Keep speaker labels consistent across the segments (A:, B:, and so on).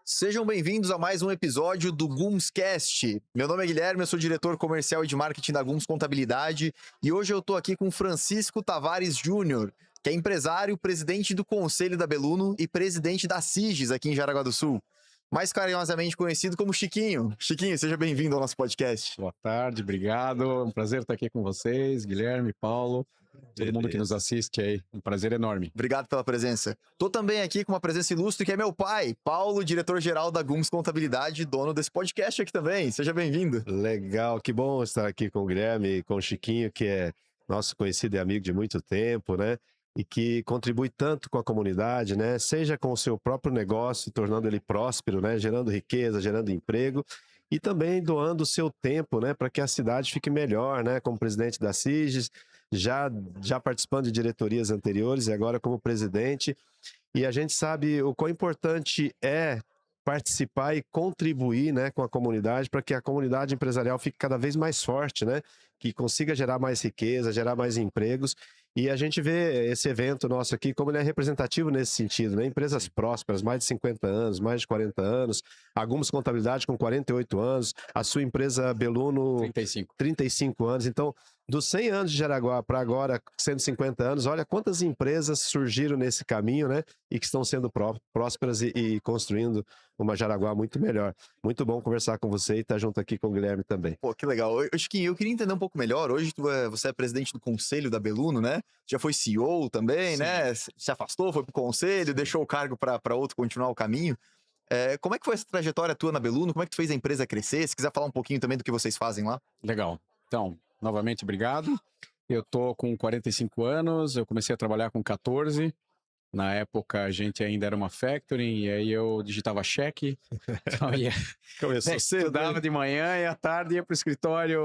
A: Sejam bem-vindos a mais um episódio do Gumscast. Meu nome é Guilherme, eu sou diretor comercial e de marketing da Gums Contabilidade e hoje eu tô aqui com Francisco Tavares Júnior, que é empresário, presidente do Conselho da Beluno e presidente da Siges aqui em Jaraguá do Sul, mais carinhosamente conhecido como Chiquinho. Chiquinho, seja bem-vindo ao nosso podcast.
B: Boa tarde, obrigado. É um prazer estar aqui com vocês, Guilherme, Paulo, todo mundo que nos
C: Beleza.
B: assiste aí. Um prazer enorme.
A: Obrigado pela presença. Tô também aqui com uma presença ilustre que é meu pai, Paulo, diretor-geral da Gums Contabilidade, dono desse podcast aqui também. Seja bem-vindo.
C: Legal, que bom estar aqui com o Guilherme e com o Chiquinho, que é nosso conhecido e amigo de muito tempo, né? E que contribui tanto com a comunidade, né? Seja com o seu próprio negócio, tornando ele próspero, né? Gerando riqueza, gerando emprego e também doando o seu tempo, né? Para que a cidade fique melhor, né? Como presidente da SIGES, já participando de diretorias anteriores e agora como presidente. E a gente sabe o quão importante é participar e contribuir, né, com a comunidade para que a comunidade empresarial fique cada vez mais forte, né, que consiga gerar mais riqueza, gerar mais empregos. E a gente vê esse evento nosso aqui como ele é representativo nesse sentido, né? Empresas prósperas, mais de 50 anos, mais de 40 anos, algumas contabilidade com 48 anos, a sua empresa Beluno
B: 35.
C: 35 anos. Então, dos 100 anos de Jaraguá para agora 150 anos, olha quantas empresas surgiram nesse caminho, né? E que estão sendo prósperas e construindo uma Jaraguá muito melhor. Muito bom conversar com você e estar junto aqui com o Guilherme também.
A: Pô, que legal. Chiquinho, eu queria entender um pouco melhor. Hoje você é presidente do conselho da Beluno, né? Já foi CEO também,
B: Sim.
A: né? Se afastou, foi pro conselho, deixou o cargo para outro continuar o caminho. Como é que foi essa trajetória tua na Beluno? Como é que tu fez a empresa crescer? Se quiser falar um pouquinho também do que vocês fazem lá.
B: Legal. Então, novamente, obrigado. Eu tô com 45 anos, eu comecei a trabalhar com 14. Na época, a gente ainda era uma factoring, e aí eu digitava cheque. Então,
C: Começou cedo,
B: estudava
C: né?
B: de manhã e à tarde ia para o escritório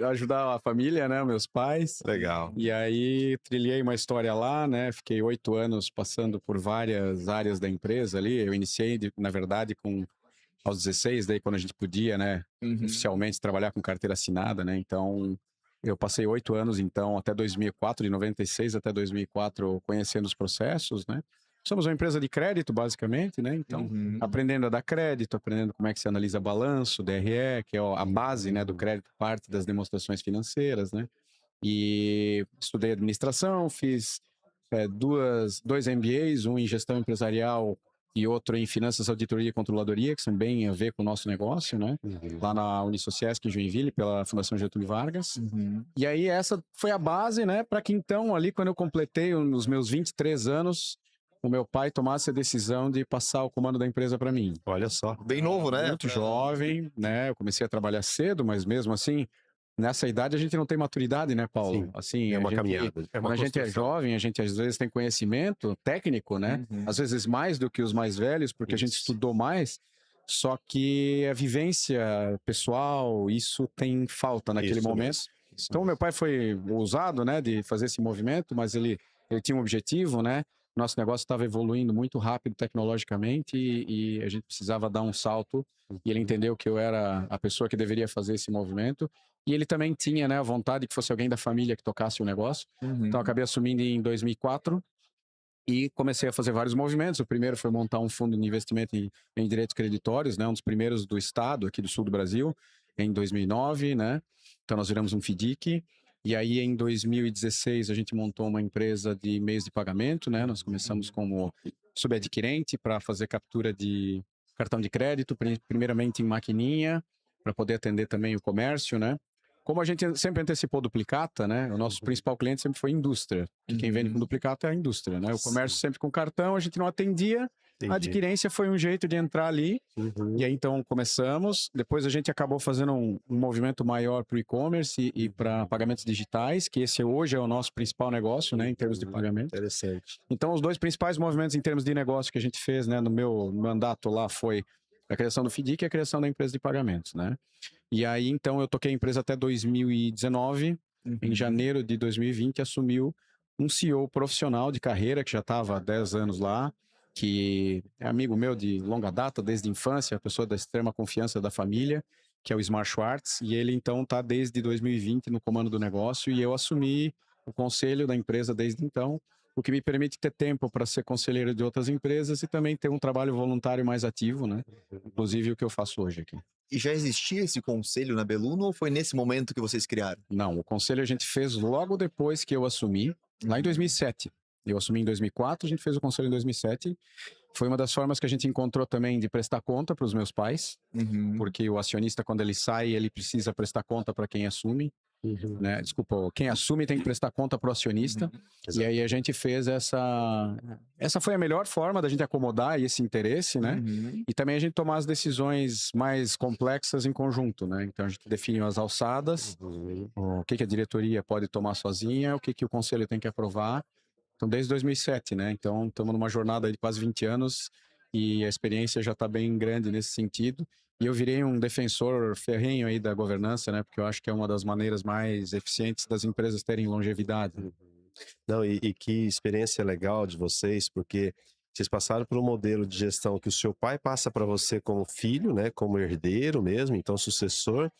B: ajudar a família, né, meus pais.
C: Legal.
B: E aí trilhei uma história lá, né? Fiquei 8 anos passando por várias áreas da empresa ali. Eu iniciei, na verdade, aos 16, daí quando a gente podia, né, oficialmente trabalhar com carteira assinada, né? Então, eu passei 8 anos, então, até 2004, de 96 até 2004, conhecendo os processos, né? Somos uma empresa de crédito, basicamente, né? Então, aprendendo a dar crédito, aprendendo como é que se analisa balanço, DRE, que é a base, né, do crédito, parte das demonstrações financeiras, né? E estudei administração, fiz dois MBAs, um em gestão empresarial e outro em finanças, auditoria e controladoria, que são bem a ver com o nosso negócio, né? Lá na Unisociesc, em Joinville, pela Fundação Getúlio Vargas. E aí essa foi a base, né? Para que então, ali, quando eu completei os meus 23 anos, o meu pai tomasse a decisão de passar o comando da empresa para mim.
C: Olha só.
A: Bem novo, né?
B: Muito jovem, né? Eu comecei a trabalhar cedo, mas mesmo assim, nessa idade a gente não tem maturidade, né, Paulo?
C: Sim,
B: Assim,
C: é
B: a
C: uma
B: gente,
C: caminhada, é uma
B: quando a gente é
C: construção.
B: jovem, a gente às vezes tem conhecimento técnico, né? Às vezes mais do que os mais velhos, porque a gente
C: Isso.
B: estudou mais. Só que a vivência pessoal, isso tem falta naquele
C: Isso
B: momento.
C: mesmo, isso
B: Então,
C: mesmo.
B: meu pai foi ousado, né, de fazer esse movimento, mas ele tinha um objetivo, né? Nosso negócio estava evoluindo muito rápido tecnologicamente e a gente precisava dar um salto. E ele entendeu que eu era a pessoa que deveria fazer esse movimento. E ele também tinha, né, a vontade que fosse alguém da família que tocasse o negócio. Então, eu acabei assumindo em 2004 e comecei a fazer vários movimentos. O primeiro foi montar um fundo de investimento em direitos creditórios, né, um dos primeiros do estado, aqui do sul do Brasil, em 2009, né? Então, nós viramos um FDIC. E aí, em 2016, a gente montou uma empresa de meios de pagamento, né? Nós começamos como subadquirente para fazer captura de cartão de crédito, primeiramente em maquininha, para poder atender também o comércio, né? Como a gente sempre antecipou duplicata, né? O nosso principal cliente sempre foi indústria. Que quem vende com duplicata é a indústria, né? O comércio sempre com cartão, a gente não atendia. A
C: Entendi.
B: adquirência foi um jeito de entrar ali. E aí, então, começamos. Depois a gente acabou fazendo um movimento maior para o e-commerce e para pagamentos digitais, que esse hoje é o nosso principal negócio, né? Em termos de pagamento.
C: Interessante.
B: Então, os dois principais movimentos em termos de negócio que a gente fez, né, no meu mandato lá foi a criação do FDIC e a criação da empresa de pagamentos, né? E aí, então, eu toquei a empresa até 2019. Em janeiro de 2020, assumiu um CEO profissional de carreira, que já estava há 10 anos lá, que é amigo meu de longa data, desde a infância, pessoa da extrema confiança da família, que é o Smart Schwartz. E ele, então, está desde 2020 no comando do negócio e eu assumi o conselho da empresa desde então. o que me permite ter tempo para ser conselheiro de outras empresas e também ter um trabalho voluntário mais ativo, né? Inclusive o que eu faço hoje aqui.
A: E já existia esse conselho na Beluno ou foi nesse momento que vocês criaram?
B: Não, o conselho a gente fez logo depois que eu assumi, lá em 2007. Eu assumi em 2004, a gente fez o conselho em 2007. Foi uma das formas que a gente encontrou também de prestar conta para os meus pais, porque o acionista, quando ele sai, ele precisa prestar conta para quem assume. Né? Desculpa, quem assume tem que prestar conta para o acionista. E aí a gente fez essa foi a melhor forma da gente acomodar esse interesse, né? E também a gente tomar as decisões mais complexas em conjunto, né? Então a gente define as alçadas, o que a diretoria pode tomar sozinha, o que o conselho tem que aprovar. Então desde 2007, né? Então estamos numa jornada de quase 20 anos e a experiência já está bem grande nesse sentido. E eu virei um defensor ferrenho aí da governança, né? Porque eu acho que é uma das maneiras mais eficientes das empresas terem longevidade.
C: Não, e que experiência legal de vocês, porque vocês passaram por um modelo de gestão que o seu pai passa para você como filho, né? Como herdeiro mesmo, então sucessor.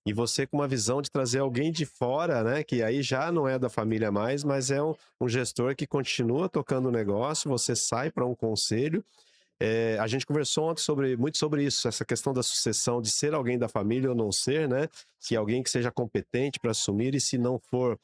C: E você com uma visão de trazer alguém de fora, né? Que aí já não é da família mais, mas é um gestor que continua tocando o negócio, você sai para um conselho. A gente conversou ontem muito sobre isso, essa questão da sucessão, de ser alguém da família ou não ser, né? Que alguém que seja competente para assumir e se não for,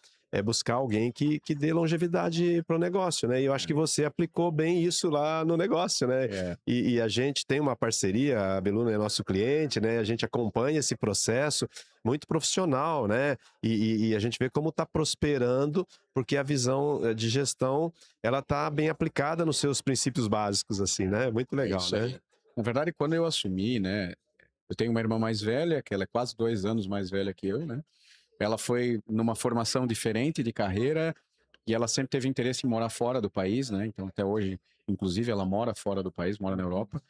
C: buscar alguém que dê longevidade para o negócio, né? E eu acho que você aplicou bem isso lá no negócio, né? E a gente tem uma parceria, a Beluno é nosso cliente, né? A gente acompanha esse processo muito profissional, né? E a gente vê como está prosperando, porque a visão de gestão, ela está bem aplicada nos seus princípios básicos, assim, né? Muito legal,
B: Isso
C: né?
B: aí. Na verdade, quando eu assumi, né? Eu tenho uma irmã mais velha, que ela é quase 2 anos mais velha que eu, né? Ela foi numa formação diferente de carreira e ela sempre teve interesse em morar fora do país, né? Então, até hoje, inclusive, ela mora fora do país, mora na Europa.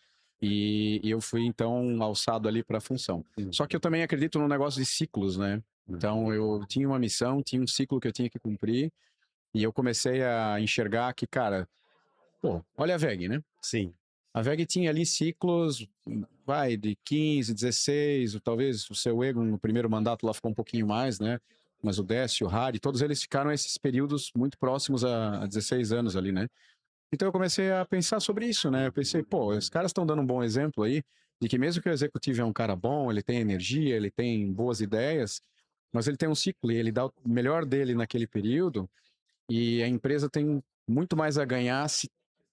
B: E eu fui, então, alçado ali para a função. Só que eu também acredito no negócio de ciclos, né? Então, eu tinha uma missão, tinha um ciclo que eu tinha que cumprir. E eu comecei a enxergar que, cara, pô, olha a VEG, né?
C: Sim.
B: A VEG tinha ali ciclos, vai, de 15, 16, ou talvez o seu Egon no primeiro mandato lá ficou um pouquinho mais, né? Mas o Décio, o Harry, todos eles ficaram esses períodos muito próximos a 16 anos ali, né? Então eu comecei a pensar sobre isso, né? Eu pensei, pô, os caras estão dando um bom exemplo aí, de que mesmo que o executivo é um cara bom, ele tem energia, ele tem boas ideias, mas ele tem um ciclo e ele dá o melhor dele naquele período, e a empresa tem muito mais a ganhar se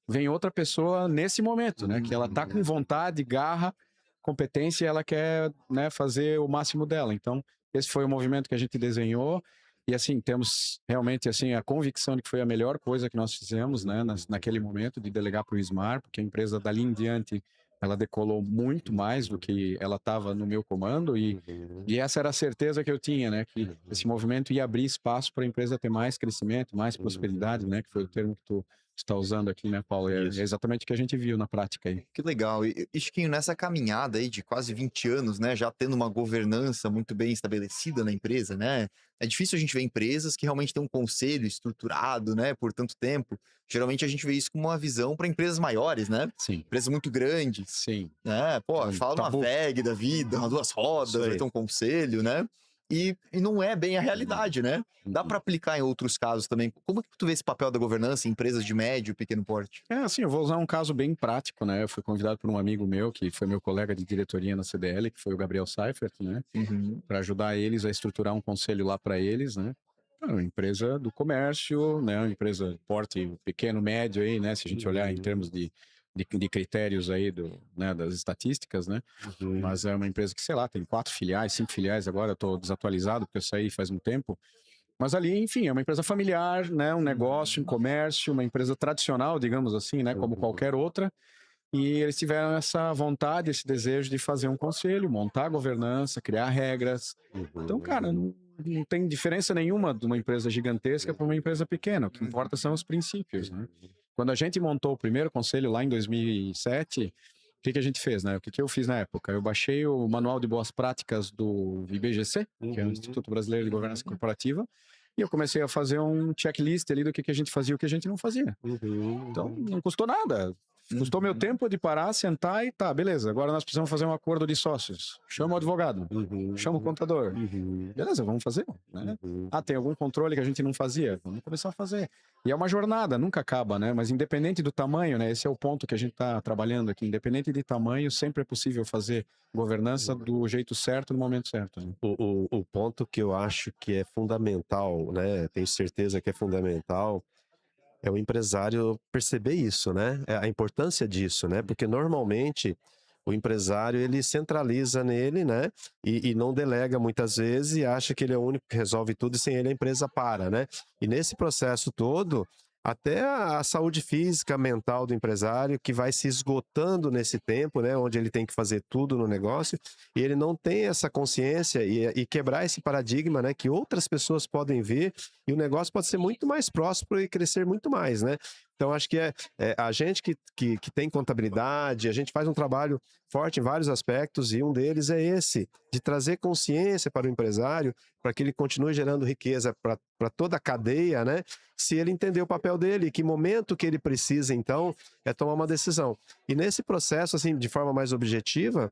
B: vem outra pessoa nesse momento, né? Que ela tá com vontade, garra, competência e ela quer, né, fazer o máximo dela. Então, esse foi o movimento que a gente desenhou e, assim, temos realmente, assim, a convicção de que foi a melhor coisa que nós fizemos, né, naquele momento de delegar para o Ismar, porque a empresa dali em diante, ela decolou muito mais do que ela estava no meu comando e essa era a certeza que eu tinha, né, que esse movimento ia abrir espaço para a empresa ter mais crescimento, mais prosperidade, né, que foi o termo que tu está usando aqui, né, Paulo? É
C: Isso.
B: exatamente o que a gente viu na prática aí.
A: Que legal. E Chiquinho, nessa caminhada aí de quase 20 anos, né, já tendo uma governança muito bem estabelecida na empresa, né? É difícil a gente ver empresas que realmente têm um conselho estruturado, né, por tanto tempo. Geralmente a gente vê isso como uma visão para empresas maiores, né?
B: Sim,
A: Empresas muito grandes,
B: sim.
A: né? Pô, fala numa
B: Tabu.
A: VEG da vida, uma Duas Rodas,
C: Isso aí.
A: vai ter um conselho, né? E não é bem a realidade, né? Dá para aplicar em outros casos também. Como que tu vê esse papel da governança em empresas de médio e pequeno porte?
B: Assim, eu vou usar um caso bem prático, né? Eu fui convidado por um amigo meu, que foi meu colega de diretoria na CDL, que foi o Gabriel Seifert, né? Para ajudar eles a estruturar um conselho lá para eles, né? Uma empresa do comércio, né? Uma empresa de porte pequeno, médio aí, né? Se a gente olhar em termos de critérios aí né, das estatísticas, né? Mas é uma empresa que, sei lá, tem 4 filiais, 5 filiais agora, eu tô desatualizado porque eu saí faz um tempo. Mas ali, enfim, é uma empresa familiar, né? Um negócio, um comércio, uma empresa tradicional, digamos assim, né? Como qualquer outra. E eles tiveram essa vontade, esse desejo de fazer um conselho, montar a governança, criar regras. Então, cara, não tem diferença nenhuma de uma empresa gigantesca para uma empresa pequena. O que importa são os princípios, né? Quando a gente montou o primeiro conselho lá em 2007, o que a gente fez, né? O que eu fiz na época? Eu baixei o Manual de Boas Práticas do IBGC, que é o Instituto Brasileiro de Governança Corporativa, e eu comecei a fazer um checklist ali do que a gente fazia e o que a gente não fazia. Então, não custou nada. Custou meu tempo de parar, sentar e tá, beleza. Agora nós precisamos fazer um acordo de sócios. Chama o advogado, chama o contador. Beleza, vamos fazer, né? Ah, tem algum controle que a gente não fazia? Vamos começar a fazer. E é uma jornada, nunca acaba, né? Mas independente do tamanho, né? Esse é o ponto que a gente está trabalhando aqui. Independente de tamanho, sempre é possível fazer governança do jeito certo, no momento certo. Né?
C: O ponto que eu acho que é fundamental, né? Tenho certeza que é fundamental, é o empresário perceber isso, né? É a importância disso, né? Porque normalmente o empresário ele centraliza nele, né? E não delega muitas vezes e acha que ele é o único que resolve tudo e sem ele a empresa para, né? E nesse processo todo, até a saúde física, mental do empresário, que vai se esgotando nesse tempo, né? Onde ele tem que fazer tudo no negócio e ele não tem essa consciência e quebrar esse paradigma, né? Que outras pessoas podem ver e o negócio pode ser muito mais próspero e crescer muito mais, né? Então, acho que a gente que tem contabilidade, a gente faz um trabalho forte em vários aspectos e um deles é esse, de trazer consciência para o empresário, para que ele continue gerando riqueza para toda a cadeia, né? Se ele entender o papel dele, que momento que ele precisa, então, é tomar uma decisão. E nesse processo, assim, de forma mais objetiva,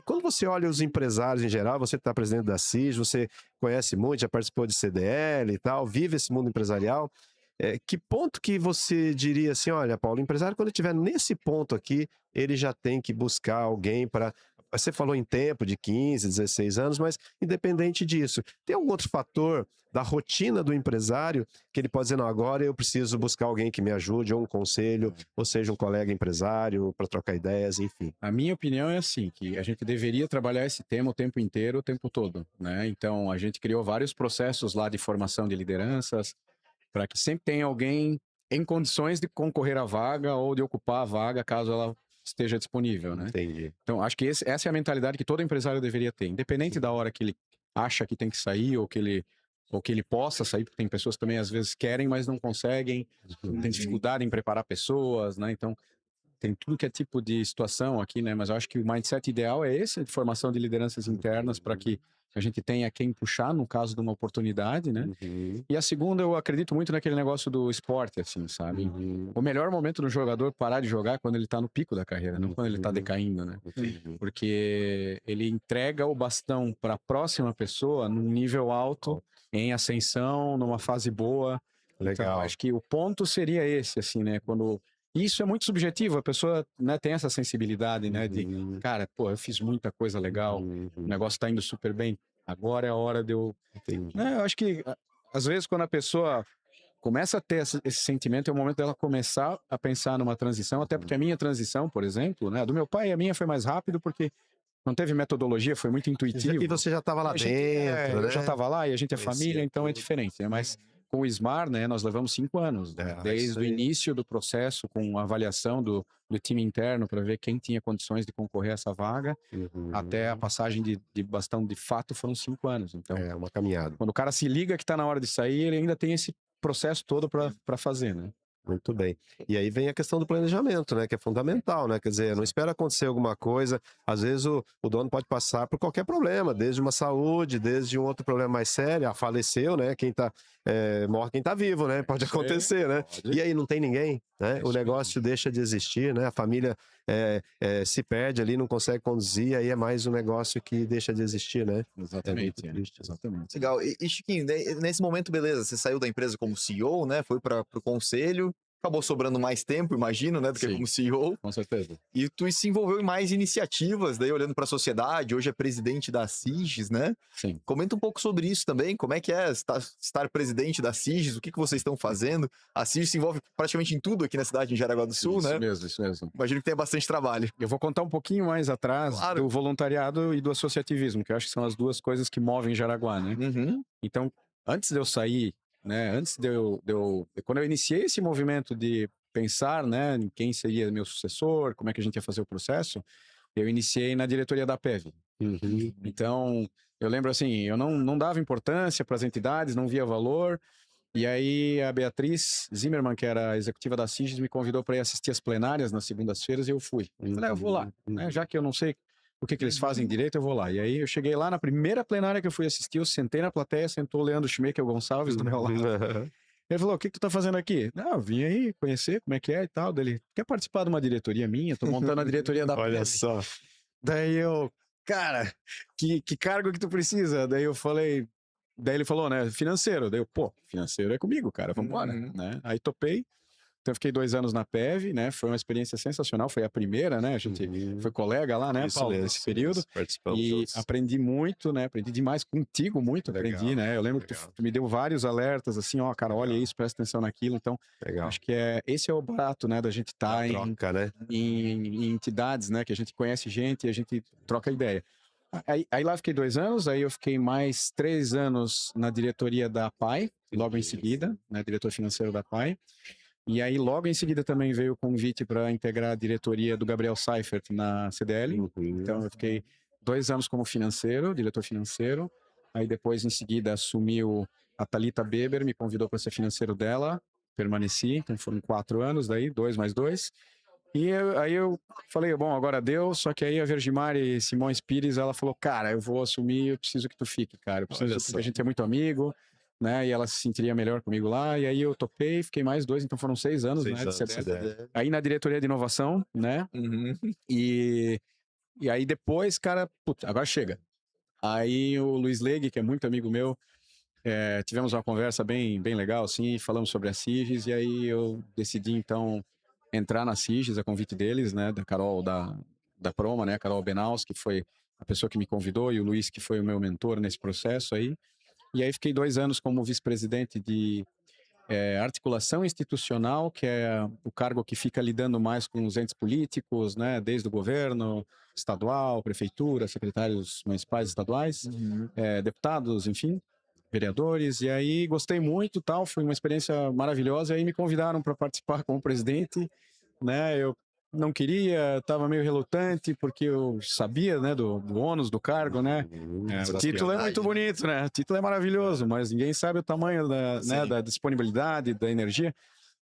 C: quando você olha os empresários em geral, você está presidente da CIS, você conhece muito, já participou de CDL e tal, vive esse mundo empresarial, que ponto que você diria assim, olha, Paulo, o empresário, quando ele estiver nesse ponto aqui, ele já tem que buscar alguém para... Você falou em tempo de 15, 16 anos, mas independente disso, tem algum outro fator da rotina do empresário que ele pode dizer, não, agora eu preciso buscar alguém que me ajude, ou um conselho, ou seja, um colega empresário, para trocar ideias, enfim.
B: A minha opinião é assim, que a gente deveria trabalhar esse tema o tempo inteiro, o tempo todo, né? Então, a gente criou vários processos lá de formação de lideranças, para que sempre tenha alguém em condições de concorrer à vaga ou de ocupar a vaga caso ela esteja disponível, né?
C: Entendi.
B: Então, acho que essa é a mentalidade que todo empresário deveria ter, independente da hora que ele acha que tem que sair ou que ele possa sair, porque tem pessoas que também às vezes querem, mas não conseguem, tem dificuldade em preparar pessoas, né? Então, tem tudo que é tipo de situação aqui, né? Mas eu acho que o mindset ideal é esse, de formação de lideranças internas, para que a gente tenha quem puxar no caso de uma oportunidade, né? E a segunda, eu acredito muito naquele negócio do esporte, assim, sabe? O melhor momento do jogador parar de jogar é quando ele tá no pico da carreira, não quando ele tá decaindo, né? Porque ele entrega o bastão para a próxima pessoa num nível alto, em ascensão, numa fase boa.
C: Legal.
B: Então, acho que o ponto seria esse, assim, né? Quando... Isso é muito subjetivo, a pessoa, né, tem essa sensibilidade, né? De, cara, pô, eu fiz muita coisa legal, o negócio tá indo super bem, agora é a hora de eu... Né, eu acho que, às vezes, quando a pessoa começa a ter esse sentimento, é o momento dela começar a pensar numa transição, até porque a minha transição, por exemplo, né, do meu pai, a minha foi mais rápido, porque não teve metodologia, foi muito intuitivo.
C: E você já estava lá dentro, né?
B: Eu já estava lá e a gente é
C: Conhecia
B: família, então é
C: tudo.
B: diferente, né? Mas com o SMAR, né, nós levamos 5 anos, né? Desde o início do processo, com a avaliação do time interno para ver quem tinha condições de concorrer a essa vaga, até a passagem de bastão de fato foram 5 anos. Então,
C: É uma caminhada.
B: quando o cara se liga que está na hora de sair, ele ainda tem esse processo todo para fazer, né?
C: Muito bem. E aí vem a questão do planejamento, né? Que é fundamental, né? Quer dizer, não espera acontecer alguma coisa. Às vezes o dono pode passar por qualquer problema, desde uma saúde, desde um outro problema mais sério. Ah, faleceu, né? Quem tá... morre quem tá vivo, né? Pode acontecer, né? E aí não tem ninguém, né? O negócio deixa de existir, né? A família se perde ali, não consegue conduzir, aí é mais um negócio que deixa de existir, né?
B: Exatamente.
C: É muito triste.
B: Exatamente.
A: Legal. E Chiquinho, nesse momento, beleza, você saiu da empresa como CEO, né? Foi para o conselho, acabou sobrando mais tempo, imagino, né? Do que
B: Sim.
A: como CEO.
B: Com certeza.
A: E tu se envolveu em mais iniciativas, daí olhando para a sociedade, hoje é presidente da CIGES, né?
B: Sim.
A: Comenta um pouco sobre isso também, como é que é estar presidente da CIGES, o que vocês estão fazendo? A CIGES se envolve praticamente em tudo aqui na cidade, em Jaraguá do Sul, né?
B: Isso mesmo.
A: Imagino que tenha bastante trabalho.
B: Eu vou contar um pouquinho mais atrás
A: Claro.
B: do voluntariado e do associativismo, que eu acho que são as duas coisas que movem Jaraguá, né?
A: Uhum.
B: Então, antes de eu sair, né? Antes quando eu iniciei esse movimento de pensar, né, em quem seria meu sucessor, como é que a gente ia fazer o processo, eu iniciei na diretoria da PEV. Então, eu lembro assim, eu não dava importância para as entidades, não via valor. E aí a Beatriz Zimmermann, que era a executiva da CIGES, me convidou para ir assistir as plenárias nas segundas-feiras e eu fui. Eu falei, eu vou lá, né? Já que eu não sei o que eles fazem direito, eu vou lá. E aí eu cheguei lá na primeira plenária que eu fui assistir, eu sentei na plateia, sentou o Leandro Schmecker Gonçalves do meu lado. Ele falou, o que que tu tá fazendo aqui? Não, eu vim aí conhecer como é que é e tal. Daí ele, quer participar de uma diretoria minha? Tô montando a diretoria da
C: Olha
B: PEV.
C: só.
B: Daí eu, cara, que cargo que tu precisa? Daí eu falei, daí ele falou, né, financeiro. Daí eu, pô, financeiro é comigo, cara, vambora,
A: Uhum.
B: né? Aí topei. Então eu fiquei 2 anos na PEV, né? Foi uma experiência sensacional, foi a primeira, né? A gente foi colega lá, né,
C: Isso
B: Paulo,
C: mesmo,
B: nesse período.
C: isso. Participamos
B: E
C: juntos.
B: aprendi muito, né? Aprendi demais contigo, muito
C: Legal,
B: aprendi, né? Eu lembro que
C: legal.
B: tu me deu vários alertas, assim, ó, cara, olha
C: Legal.
B: isso, presta atenção naquilo. Então,
C: Legal.
B: acho que esse é o barato, né? Da gente
C: A
B: estar
C: troca, né?
B: em entidades, né? Que a gente conhece gente e a gente troca ideia. Aí lá fiquei 2 anos, aí eu fiquei mais 3 anos na diretoria da PAI, logo em seguida, né? Diretor financeiro da PAI. E aí, logo em seguida, também veio o convite para integrar a diretoria do Gabriel Seifert na CDL. Então, eu fiquei 2 anos como financeiro, diretor financeiro. Aí, depois, em seguida, assumiu a Thalita Beber, me convidou para ser financeiro dela. Permaneci, então foram 4 anos, daí, 2 mais 2. Aí eu falei, bom, agora deu. Só que aí a Vergimari Simões Pires, ela falou, cara, eu vou assumir, eu preciso que tu fique, cara. Eu preciso,
C: Olha
B: porque
C: só.
B: a gente é muito amigo, né? E ela se sentiria melhor comigo lá. E aí eu topei, fiquei mais 2, então foram 6 anos,
C: 6
B: né, de
C: anos de
B: CDL.
C: CDL.
B: Aí na diretoria de inovação, né?
A: Uhum.
B: E, e aí depois, cara, putz, agora chega. Aí o Luiz Legue, que é muito amigo meu, tivemos uma conversa bem legal, assim, falamos sobre a Sigis, e aí eu decidi, então, entrar na Sigis, a convite deles, né, da Carol, da Proma, né, a Carol Benaus, que foi a pessoa que me convidou, e o Luiz, que foi o meu mentor nesse processo aí. E aí fiquei 2 anos como vice-presidente de articulação institucional, que é o cargo que fica lidando mais com os entes políticos, né, desde o governo estadual, prefeitura, secretários municipais estaduais,
A: Uhum.
B: deputados, enfim, vereadores. E aí gostei muito, tal, foi uma experiência maravilhosa. E aí me convidaram para participar como presidente, né? Eu não queria, estava meio relutante porque eu sabia, né, do ônus do cargo, né? O título é muito bonito, né? O título é maravilhoso, mas ninguém sabe o tamanho né,
A: Sim.
B: da disponibilidade, da energia.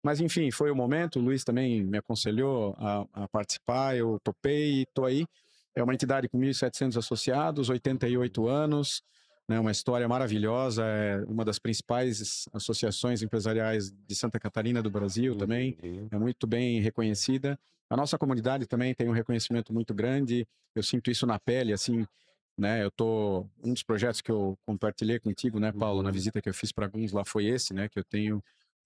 B: Mas enfim, foi o momento. O Luiz também me aconselhou a participar. Eu topei e estou aí. É uma entidade com 1.700 associados, 88 anos, né? Uma história maravilhosa. É uma das principais associações empresariais de Santa Catarina do Brasil também. É muito bem reconhecida. A nossa comunidade também tem um reconhecimento muito grande. Eu sinto isso na pele, assim, né? Um dos projetos que eu compartilhei contigo, né, Paulo, na visita que eu fiz para alguns lá foi esse, né? Que eu tenho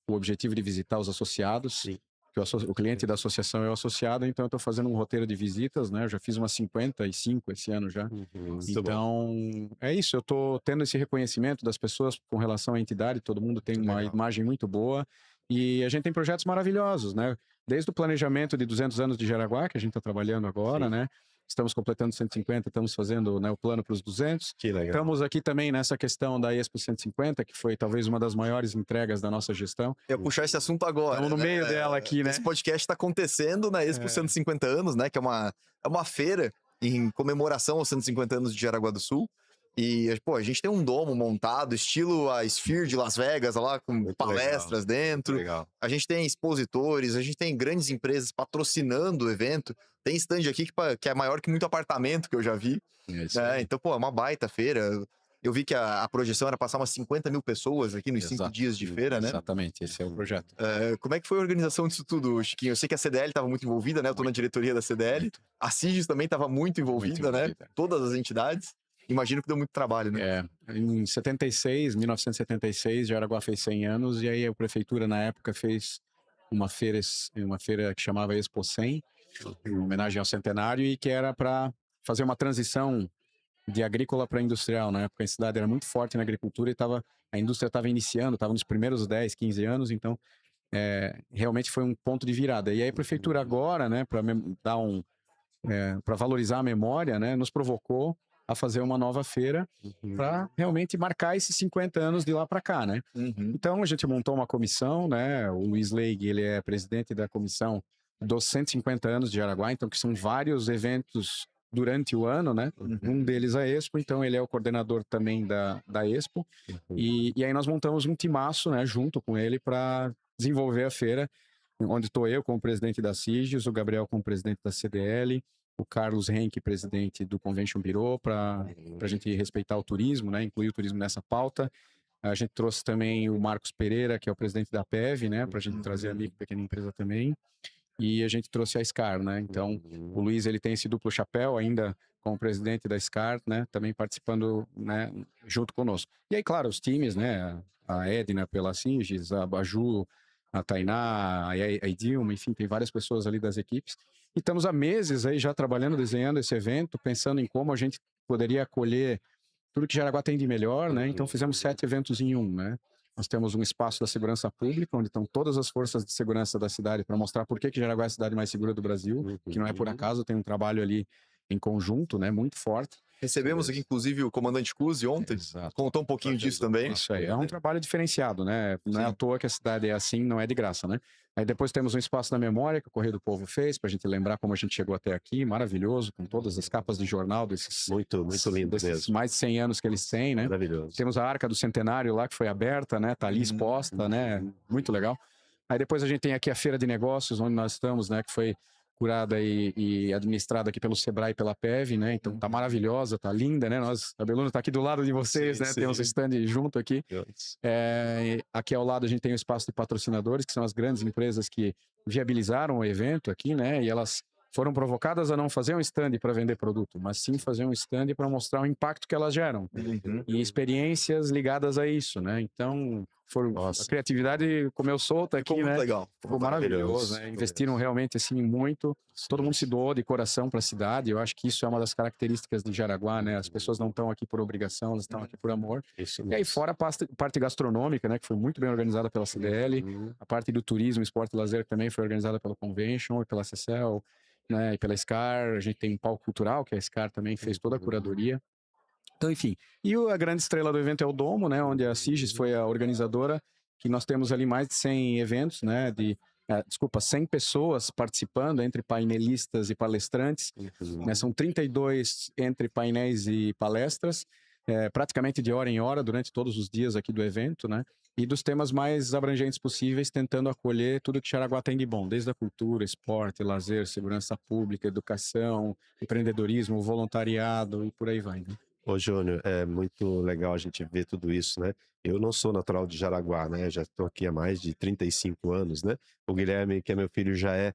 B: o objetivo de visitar os associados.
C: Sim.
B: Que o cliente da associação é o associado, então eu estou fazendo um roteiro de visitas, né? Eu já fiz umas 55 esse ano já.
C: Muito bom.
B: Então, é isso. Eu estou tendo esse reconhecimento das pessoas com relação à entidade. Todo mundo tem uma
C: Legal.
B: imagem muito boa. E a gente tem projetos maravilhosos, né? Desde o planejamento de 200 anos de Jaraguá, que a gente está trabalhando agora,
C: Sim.
B: né? Estamos completando 150, estamos fazendo, né, o plano para os 200.
C: Que legal.
B: Estamos aqui também nessa questão da Expo 150, que foi talvez uma das maiores entregas da nossa gestão.
A: Eu ia puxar esse assunto agora.
B: Estamos no
A: né?
B: meio dela aqui, né?
A: Esse podcast está acontecendo na Expo 150 anos, né? Que é uma feira em comemoração aos 150 anos de Jaraguá do Sul. E, pô, a gente tem um domo montado, estilo a Sphere de Las Vegas, lá com
C: Muito
A: palestras dentro.
C: Legal.
A: A gente tem expositores, a gente tem grandes empresas patrocinando o evento. Tem stand aqui que é maior que muito apartamento que eu já vi.
B: É isso aí.
A: Então, pô, é uma baita feira. Eu vi que a projeção era passar umas 50 mil pessoas aqui nos 5
B: Exato.
A: dias de feira, né?
B: Exatamente, esse é o projeto.
A: Como é que foi a organização disso tudo, Chiquinho? Eu sei que a CDL estava muito envolvida, né? Eu tô na diretoria da CDL.
B: Muito.
A: A Sigis também estava muito envolvida, né?
B: envolvida.
A: Todas as entidades. Imagino que deu muito trabalho, né?
B: Em 1976, Jaraguá fez 100 anos, e aí a prefeitura, na época, fez uma feira que chamava Expo 100, em homenagem ao centenário, e que era para fazer uma transição de agrícola para industrial. Na época, a cidade era muito forte na agricultura e a indústria estava iniciando, estava nos primeiros 10, 15 anos, então realmente foi um ponto de virada. E aí a prefeitura agora, né, para dar para valorizar a memória, né, nos provocou a fazer uma nova feira para realmente marcar esses 50 anos de lá para cá, né?
A: Uhum.
B: Então a gente montou uma comissão, né? O Luiz Leig, ele é presidente da comissão dos 150 anos de Jaraguá, então que são vários eventos durante o ano, né? Um deles a Expo, então ele é o coordenador também da Expo. E aí nós montamos um timaço, né, junto com ele para desenvolver a feira, onde estou eu como presidente da Sigis, o Gabriel como presidente da CDL, o Carlos Henke, presidente do Convention Bureau, para a gente respeitar o turismo, né, incluir o turismo nessa pauta. A gente trouxe também o Marcos Pereira, que é o presidente da PEV, né, para a gente trazer a micro e pequena empresa também. E a gente trouxe a SCAR, né? Então, o Luiz, ele tem esse duplo chapéu ainda como presidente da SCAR, né? Também participando, né, junto conosco. E aí, claro, os times, né? A Edna pela Singis, a Baju, a Tainá, a Idilma, enfim, tem várias pessoas ali das equipes. E estamos há meses aí já trabalhando, desenhando esse evento, pensando em como a gente poderia acolher tudo que Jaraguá tem de melhor, né? Então fizemos 7 eventos em um, né? Nós temos um espaço da segurança pública, onde estão todas as forças de segurança da cidade para mostrar por que Jaraguá é a cidade mais segura do Brasil, que não é por acaso, tem um trabalho ali em conjunto, né? Muito forte.
A: Recebemos aqui, inclusive, o comandante Cusi ontem.
B: Exato.
A: Contou um pouquinho disso também.
B: Isso aí, é um trabalho diferenciado, né? Não é à toa que a cidade é assim, não é de graça, né? Aí depois temos um espaço da memória que o Correio do Povo fez, para a gente lembrar como a gente chegou até aqui, maravilhoso, com todas as capas de jornal desses,
C: Muito lindo
B: desses
C: mesmo.
B: mais de 100 anos que eles têm, né?
C: Maravilhoso.
B: Temos a Arca do Centenário lá, que foi aberta, né? Tá ali exposta, né? Muito legal. Aí depois a gente tem aqui a Feira de Negócios, onde nós estamos, né? Que foi curada e administrada aqui pelo Sebrae e pela PEV, né? Então tá maravilhosa, tá linda, né? A Beluna tá aqui do lado de vocês,
C: Sim,
B: né?
C: sim.
B: Tem uns stand junto aqui. Aqui ao lado a gente tem o espaço de patrocinadores, que são as grandes empresas que viabilizaram o evento aqui, né? E elas foram provocadas a não fazer um stand para vender produto, mas sim fazer um stand para mostrar o impacto que elas geram e experiências ligadas a isso, né? Então, a criatividade comeu solta aqui,
A: Ficou muito
B: né?
A: legal.
B: Ficou maravilhoso, né? Investiram realmente assim muito. Todo mundo se doou de coração para a cidade. Eu acho que isso é uma das características de Jaraguá, né? As pessoas não estão aqui por obrigação, elas estão aqui por amor.
C: Isso
B: E aí fora a parte gastronômica, né? Que foi muito bem organizada pela CDL. A parte do turismo, esporte e lazer também foi organizada pela Convention e pela CCL, né? E pela SCAR. A gente tem um palco cultural, que a SCAR também fez toda a curadoria. Então, enfim. E a grande estrela do evento é o Domo, né? Onde a Sigis foi a organizadora, que nós temos ali mais de 100 eventos, né? 100 pessoas participando, entre painelistas e palestrantes. Né? São 32 entre painéis e palestras, praticamente de hora em hora, durante todos os dias aqui do evento, né? E dos temas mais abrangentes possíveis, tentando acolher tudo que Jaraguá tem de bom, desde a cultura, esporte, lazer, segurança pública, educação, empreendedorismo, voluntariado e por aí vai, né?
C: Ô, Júnior, é muito legal a gente ver tudo isso, né? Eu não sou natural de Jaraguá, né? Já estou aqui há mais de 35 anos, né? O Guilherme, que é meu filho, já é.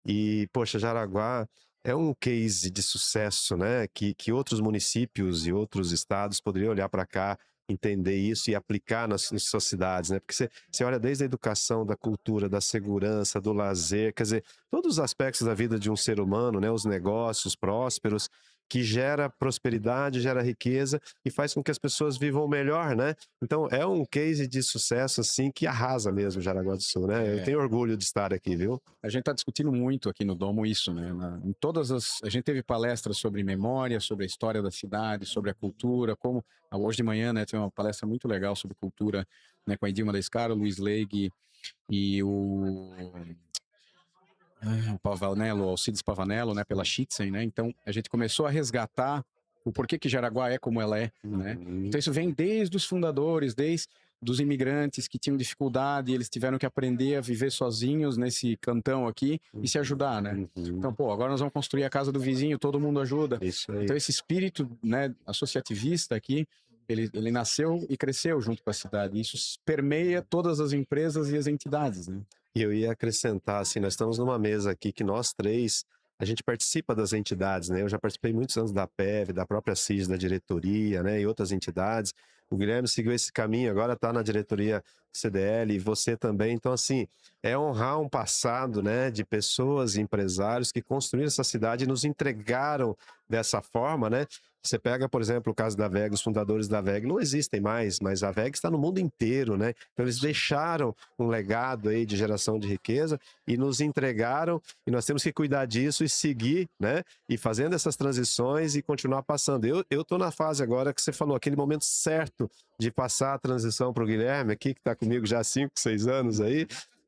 C: E, poxa, Jaraguá é um case de sucesso, né? Que outros municípios e outros estados poderiam olhar para cá, entender isso e aplicar nas suas cidades, né? Porque você olha desde a educação, da cultura, da segurança, do lazer, quer dizer, todos os aspectos da vida de um ser humano, né? Os negócios prósperos, que gera prosperidade, gera riqueza e faz com que as pessoas vivam melhor, né? Então é um case de sucesso, assim, que arrasa mesmo Jaraguá do Sul, né? Eu tenho orgulho de estar aqui, viu?
B: A gente está discutindo muito aqui no Domo isso, né? Em todas a gente teve palestras sobre memória, sobre a história da cidade, sobre a cultura, como hoje de manhã, né, tem uma palestra muito legal sobre cultura, né, com a Edilma da Escara, o Luiz Leig e o Pavanello, Alcides Pavanello, né, pela Schitzen, né? Então a gente começou a resgatar o porquê que Jaraguá é como ela é, né? Então isso vem desde os fundadores, desde dos imigrantes que tinham dificuldade, eles tiveram que aprender a viver sozinhos nesse cantão aqui e se ajudar, né? Então, pô, agora nós vamos construir a casa do vizinho, todo mundo ajuda.
C: Isso aí.
B: Então esse espírito, né, associativista aqui, ele nasceu e cresceu junto com a cidade. Isso permeia todas as empresas e as entidades, né?
C: E eu ia acrescentar, assim, nós estamos numa mesa aqui que nós três, a gente participa das entidades, né? Eu já participei muitos anos da PEV, da própria CIS, da diretoria, né? E outras entidades. O Guilherme seguiu esse caminho, agora está na diretoria CDL, e você também. Então, assim, é honrar um passado, né? De pessoas e empresários que construíram essa cidade e nos entregaram dessa forma, né? Você pega, por exemplo, o caso da VEG, os fundadores da VEG não existem mais, mas a VEG está no mundo inteiro, né? Então eles deixaram um legado aí de geração de riqueza e nos entregaram, e nós temos que cuidar disso e seguir, né? E fazendo essas transições e continuar passando. Eu tô na fase agora que você falou, aquele momento certo de passar a transição para o Guilherme aqui, que está comigo já há 5, 6 anos aí,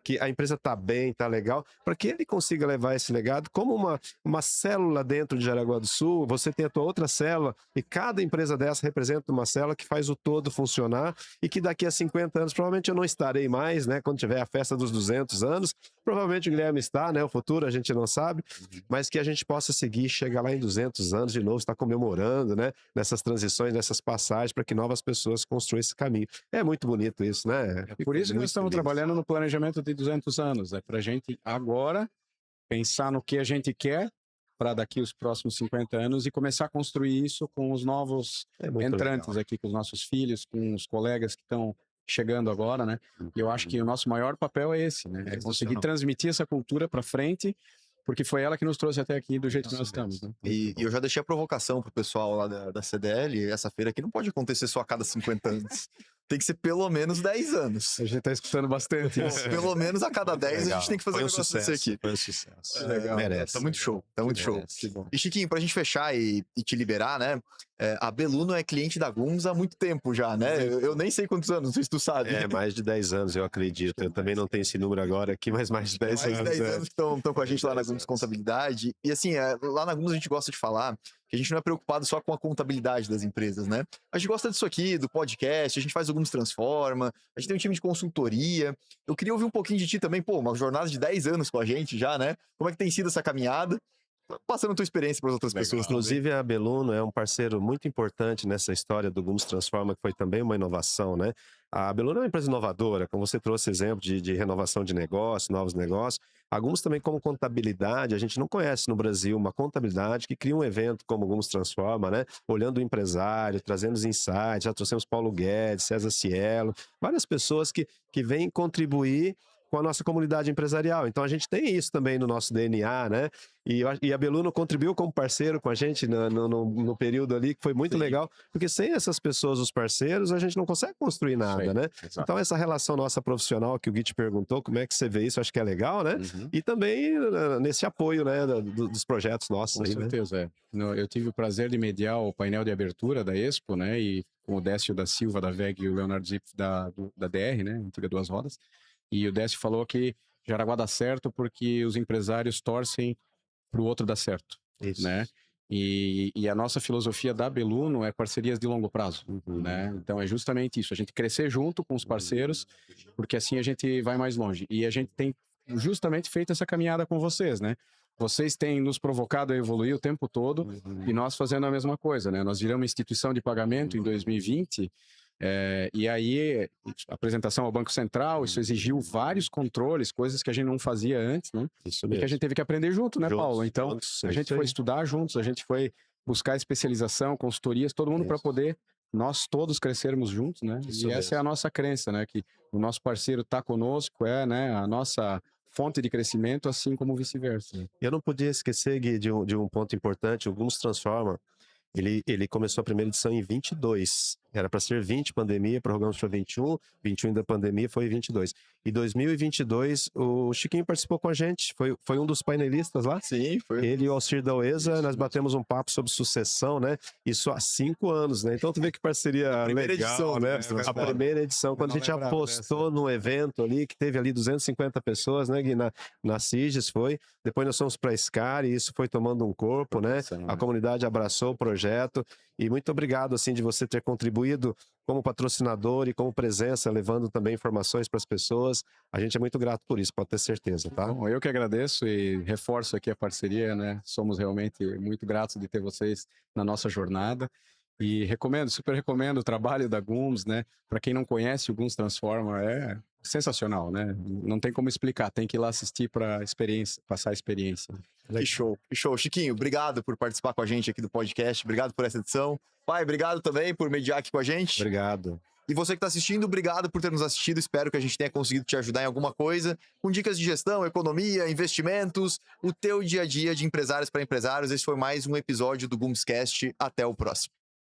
C: que a empresa está bem, está legal, para que ele consiga levar esse legado como uma célula dentro de Jaraguá do Sul. Você tem a tua outra célula e cada empresa dessa representa uma célula que faz o todo funcionar e que daqui a 50 anos, provavelmente eu não estarei mais, né? Quando tiver a festa dos 200 anos, provavelmente o Guilherme está, né? O futuro a gente não sabe, mas que a gente possa seguir, chegar lá em 200 anos de novo, estar comemorando, né? Nessas transições, nessas passagens, para que novas pessoas construam esse caminho. É muito bonito isso, né?
B: É por isso que nós estamos trabalhando no planejamento de 200 anos. É para a gente agora pensar no que a gente quer para daqui os próximos 50 anos e começar a construir isso com os novos entrantes
C: legal.
B: aqui, com os nossos filhos, com os colegas que estão chegando agora, né? E eu acho que o nosso maior papel é esse, né? É conseguir transmitir essa cultura para frente, porque foi ela que nos trouxe até aqui do jeito que nós estamos, né?
A: E eu já deixei a provocação pro pessoal lá da CDL, essa feira aqui não pode acontecer só a cada 50 anos. Tem que ser pelo menos 10 anos.
B: A gente tá escutando bastante isso.
A: Pelo menos a cada 10 a gente tem que fazer um negócio desse aqui.
C: Foi um sucesso.
A: Legal.
C: Merece.
A: Tá muito show, tá muito show.
C: Merece.
A: E Chiquinho, pra gente fechar e te liberar, né? A Beluno é cliente da Gums há muito tempo já, né? Eu nem sei quantos anos, não sei se tu sabe.
C: É, mais de 10 anos, eu acredito. Eu também não tenho esse número agora aqui, mas mais de 10
A: Mais de
C: anos.
A: 10 anos que estão com a gente lá na Gums Contabilidade. E assim, lá na Gums a gente gosta de falar que a gente não é preocupado só com a contabilidade das empresas, né? A gente gosta disso aqui, do podcast, a gente faz o Gums Transforma, a gente tem um time de consultoria. Eu queria ouvir um pouquinho de ti também, pô, uma jornada de 10 anos com a gente já, né? Como é que tem sido essa caminhada? Passando a tua experiência para as outras pessoas.
C: Inclusive, a Beluno é um parceiro muito importante nessa história do Gums Transforma, que foi também uma inovação, né? A Beluno é uma empresa inovadora, como você trouxe exemplo de renovação de negócio, novos negócios. A Gums também, como contabilidade, a gente não conhece no Brasil uma contabilidade que cria um evento como o Gums Transforma, né? Olhando o empresário, trazendo os insights, já trouxemos Paulo Guedes, César Cielo, várias pessoas que vêm contribuir com a nossa comunidade empresarial. Então a gente tem isso também no nosso DNA, né? E a Beluno contribuiu como parceiro com a gente no período ali, que foi muito legal, porque sem essas pessoas, os parceiros, a gente não consegue construir nada, né?
B: Exato.
C: Então essa relação nossa profissional, que o Gui te perguntou, como é que você vê isso, acho que é legal, né? E também nesse apoio, né, dos projetos nossos.
B: Com
C: aí, né?
B: certeza, Eu tive o prazer de mediar o painel de abertura da Expo, né? E com o Décio da Silva, da VEG, e o Leonardo Zip, da DR, né? Antiga Duas Rodas. E o Décio falou que Jaraguá dá certo porque os empresários torcem para o outro dar certo,
C: Isso.
B: né? E a nossa filosofia da Beluno é parcerias de longo prazo, né? Então é justamente isso, a gente crescer junto com os parceiros, porque assim a gente vai mais longe. E a gente tem justamente feito essa caminhada com vocês, né? Vocês têm nos provocado a evoluir o tempo todo e nós fazendo a mesma coisa, né? Nós viramos instituição de pagamento em 2020. E aí, apresentação ao Banco Central, isso exigiu vários controles, coisas que a gente não fazia antes, né?
C: Isso
B: E
C: mesmo.
B: que a gente teve que aprender junto, né,
C: Juntos,
B: Paulo? Então,
C: juntos,
B: a gente foi estudar juntos, a gente foi buscar especialização, consultorias, todo mundo para poder nós todos crescermos juntos, né?
C: Isso
B: E essa
C: mesmo.
B: é a nossa crença, né? Que o nosso parceiro está conosco, né, a nossa fonte de crescimento, assim como vice-versa.
C: Eu não podia esquecer, Gui, de um ponto importante. O Gums Transforma, ele começou a primeira edição em 22. Era para ser 20, pandemia, prorrogamos para 21. 21 da pandemia, foi 22. E 2022, o Chiquinho participou com a gente. Foi um dos painelistas lá.
A: Sim, foi.
C: Ele e o Alcir da Uesa, nós batemos um papo sobre sucessão, né? Isso há 5 anos, né? Então tu vê que parceria
A: primeira
C: legal,
A: edição do
C: né?
A: Gums Transforma.
C: A primeira edição, quando a gente apostou num evento ali, que teve ali 250 pessoas, né, Gui? Na CIGES foi. Depois nós fomos para a SCAR e isso foi tomando um corpo, né? A comunidade abraçou o projeto. E muito obrigado, assim, de você ter contribuído como patrocinador e como presença, levando também informações para as pessoas. A gente é muito grato por isso, pode ter certeza, tá?
B: Bom, eu que agradeço e reforço aqui a parceria, né? Somos realmente muito gratos de ter vocês na nossa jornada. E recomendo, super recomendo o trabalho da Gums, né? Para quem não conhece, o Gums Transforma é sensacional, né? Não tem como explicar, tem que ir lá assistir para passar a experiência.
A: Que show, que show. Chiquinho, obrigado por participar com a gente aqui do podcast, obrigado por essa edição. Pai, obrigado também por mediar aqui com a gente.
C: Obrigado.
A: E você que está assistindo, obrigado por ter nos assistido. Espero que a gente tenha conseguido te ajudar em alguma coisa, com dicas de gestão, economia, investimentos, o teu dia a dia de empresários para empresários. Esse foi mais um episódio do Gumscast. Até o próximo.